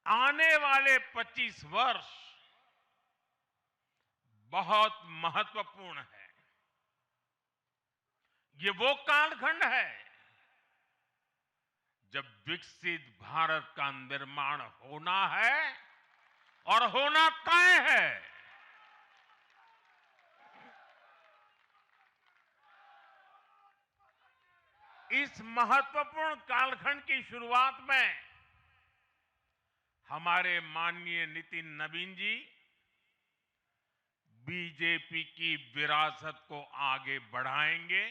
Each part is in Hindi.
आने वाले 25 वर्ष बहुत महत्वपूर्ण है। ये वो कालखंड है जब विकसित भारत का निर्माण होना है और होना तय है। इस महत्वपूर्ण कालखंड की शुरुआत में हमारे माननीय नितिन नवीन जी बीजेपी की विरासत को आगे बढ़ाएंगे।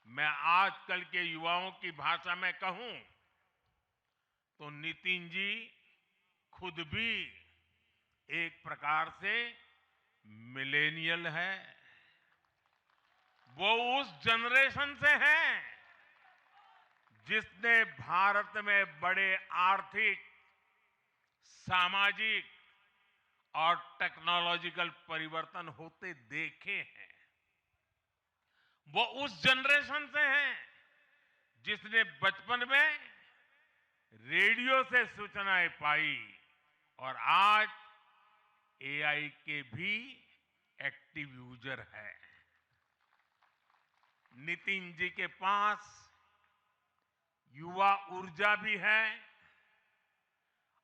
मैं आजकल के युवाओं की भाषा में कहूं तो नितिन जी खुद भी एक प्रकार से मिलेनियल है। वो उस जनरेशन से हैं जिसने भारत में बड़े आर्थिक, सामाजिक और टेक्नोलॉजिकल परिवर्तन होते देखे हैं। वो उस जनरेशन से हैं जिसने बचपन में रेडियो से सूचनाएं पाई और आज एआई के भी एक्टिव यूजर है। नितिन जी के पास युवा ऊर्जा भी है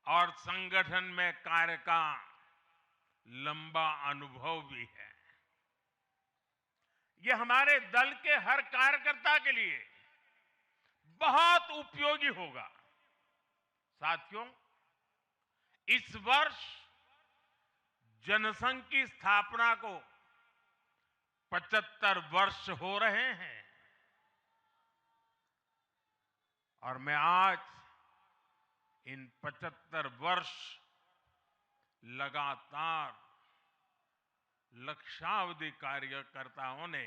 और संगठन में कार्य का लंबा अनुभव भी है। ये हमारे दल के हर कार्यकर्ता के लिए बहुत उपयोगी होगा। साथियों, इस वर्ष जनसंघ की स्थापना को 75 वर्ष हो रहे हैं और मैं आज इन 75 वर्ष लगातार लक्षावधि कार्यकर्ताओं ने,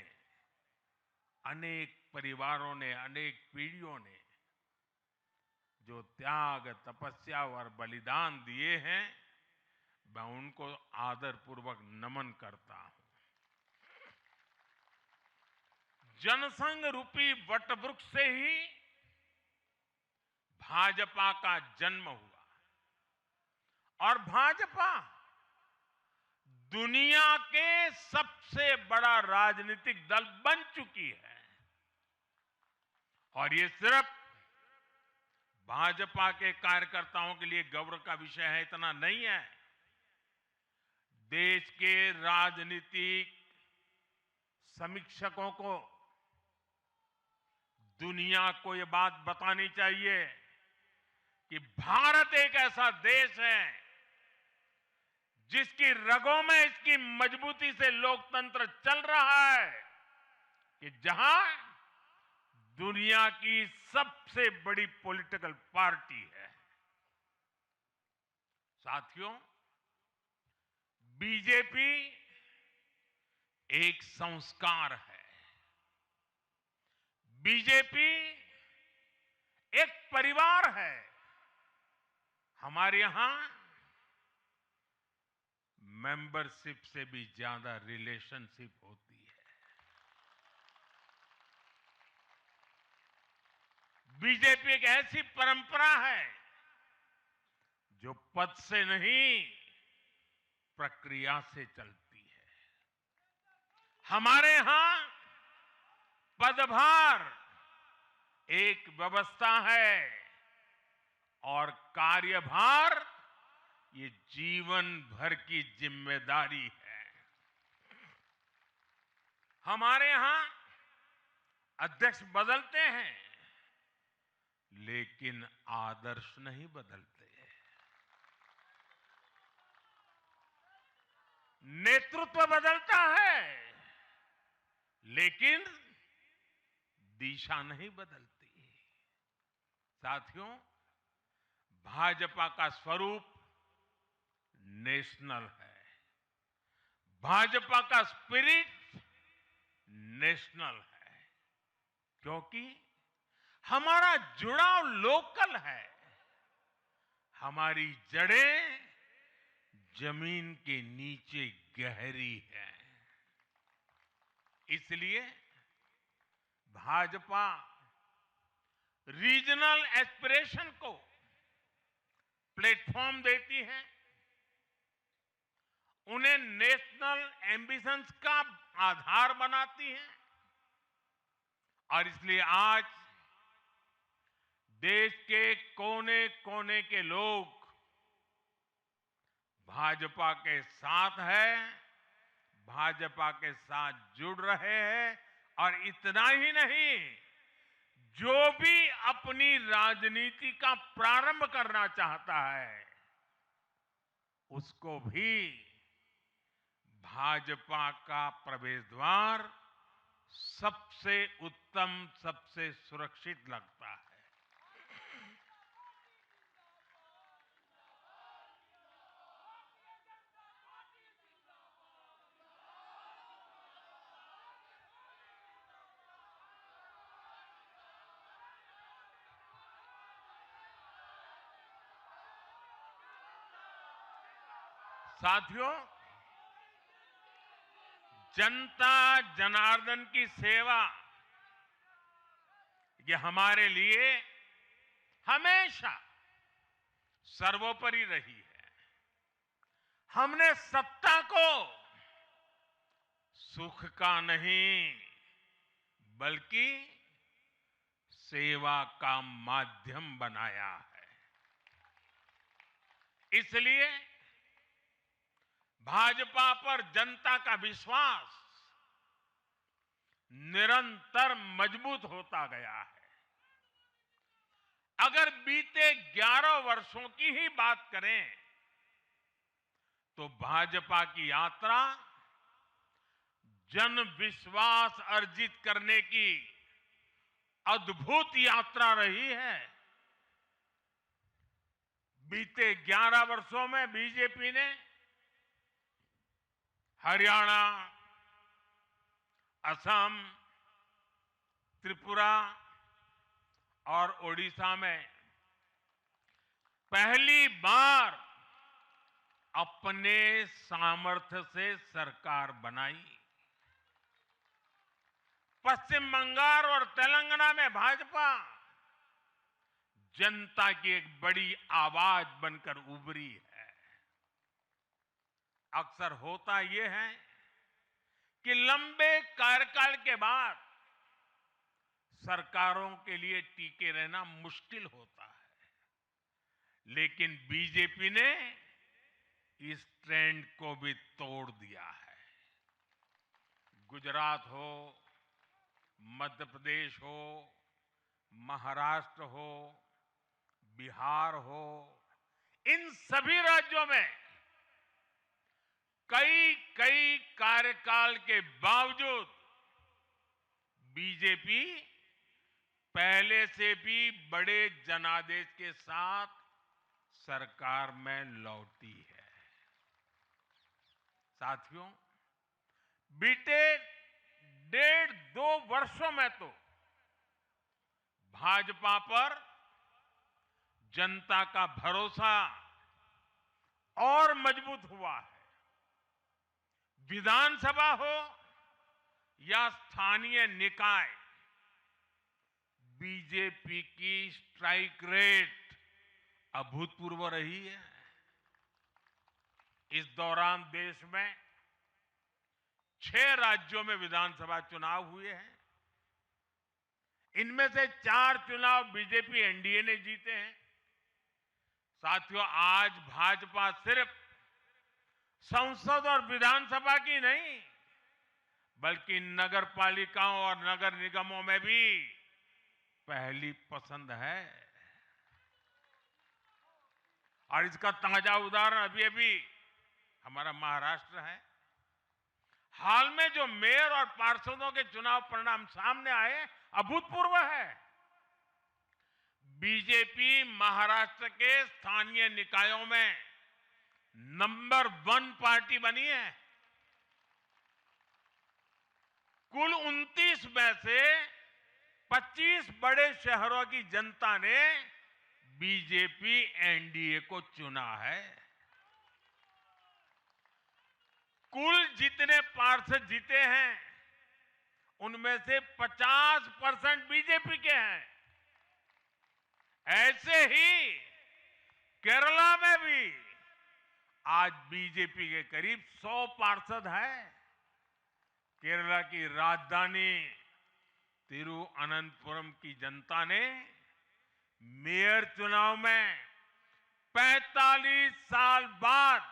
अनेक परिवारों ने, अनेक पीढ़ियों ने जो त्याग, तपस्या और बलिदान दिए हैं, मैं उनको आदरपूर्वक नमन करता हूं। जनसंघ रूपी वटवृक्ष से ही भाजपा का जन्म हुआ और भाजपा दुनिया के सबसे बड़ा राजनीतिक दल बन चुकी है। और ये सिर्फ भाजपा के कार्यकर्ताओं के लिए गौरव का विषय है इतना नहीं है। देश के राजनीतिक समीक्षकों को दुनिया को ये बात बतानी चाहिए कि भारत एक ऐसा देश है जिसकी रगों में इसकी मजबूती से लोकतंत्र चल रहा है, कि जहां दुनिया की सबसे बड़ी पॉलिटिकल पार्टी है। साथियों, बीजेपी एक संस्कार है। बीजेपी एक परिवार है। हमारे यहां मेंबरशिप से भी ज्यादा रिलेशनशिप होती है। बीजेपी एक ऐसी परंपरा है जो पद से नहीं, प्रक्रिया से चलती है। हमारे यहां पदभार एक व्यवस्था है और कार्यभार ये जीवन भर की जिम्मेदारी है। हमारे यहां अध्यक्ष बदलते हैं लेकिन आदर्श नहीं बदलते। नेतृत्व बदलता है लेकिन दिशा नहीं बदलती। साथियों, भाजपा का स्वरूप नेशनल है। भाजपा का स्पिरिट नेशनल है, क्योंकि हमारा जुड़ाव लोकल है। हमारी जड़ें जमीन के नीचे गहरी है। इसलिए भाजपा रीजनल एस्पिरेशन को प्लेटफॉर्म देती है, उन्हें नेशनल एम्बिशंस का आधार बनाती है। और इसलिए आज देश के कोने कोने के लोग भाजपा के साथ हैं, भाजपा के साथ जुड़ रहे हैं। और इतना ही नहीं, जो भी अपनी राजनीति का प्रारंभ करना चाहता है, उसको भी भाजपा का प्रवेश द्वार सबसे उत्तम, सबसे सुरक्षित लगता है। साथियों, जनता जनार्दन की सेवा ये हमारे लिए हमेशा सर्वोपरि रही है। हमने सत्ता को सुख का नहीं, बल्कि सेवा का माध्यम बनाया है। इसलिए भाजपा पर जनता का विश्वास निरंतर मजबूत होता गया है। अगर बीते 11 वर्षों की ही बात करें तो भाजपा की यात्रा जन विश्वास अर्जित करने की अद्भुत यात्रा रही है। बीते 11 वर्षों में बीजेपी ने हरियाणा, असम, त्रिपुरा और ओडिशा में पहली बार अपने सामर्थ्य से सरकार बनाई। पश्चिम बंगाल और तेलंगाना में भाजपा जनता की एक बड़ी आवाज बनकर उभरी है। अक्सर होता यह है कि लंबे कार्यकाल के बाद सरकारों के लिए टिके रहना मुश्किल होता है, लेकिन बीजेपी ने इस ट्रेंड को भी तोड़ दिया है। गुजरात हो, मध्य प्रदेश हो, महाराष्ट्र हो, बिहार हो, इन सभी राज्यों में कई कार्यकाल के बावजूद बीजेपी पहले से भी बड़े जनादेश के साथ सरकार में लौटी है। साथियों, बीते 1.5-2 वर्षों में तो भाजपा पर जनता का भरोसा और मजबूत हुआ है। विधानसभा हो या स्थानीय निकाय, बीजेपी की स्ट्राइक रेट अभूतपूर्व रही है। इस दौरान देश में 6 राज्यों में विधानसभा चुनाव हुए हैं। इनमें से 4 चुनाव बीजेपी एनडीए ने जीते हैं। साथियों, आज भाजपा सिर्फ संसद और विधानसभा की नहीं, बल्कि नगर पालिकाओं और नगर निगमों में भी पहली पसंद है। और इसका ताजा उदाहरण अभी हमारा महाराष्ट्र है। हाल में जो मेयर और पार्षदों के चुनाव परिणाम सामने आए, अभूतपूर्व है। बीजेपी महाराष्ट्र के स्थानीय निकायों में नंबर 1 पार्टी बनी है। कुल 29 में से 25 बड़े शहरों की जनता ने बीजेपी एनडीए को चुना है। कुल जितने पार्षद जीते हैं, उनमें से 50% बीजेपी के हैं। ऐसे ही केरला आज बीजेपी के करीब 100 पार्षद हैं। केरला की राजधानी तिरुअनंतपुरम की जनता ने मेयर चुनाव में 45 साल बाद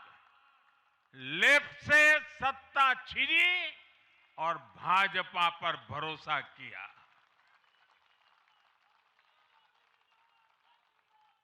लेफ्ट से सत्ता छीनी और भाजपा पर भरोसा किया।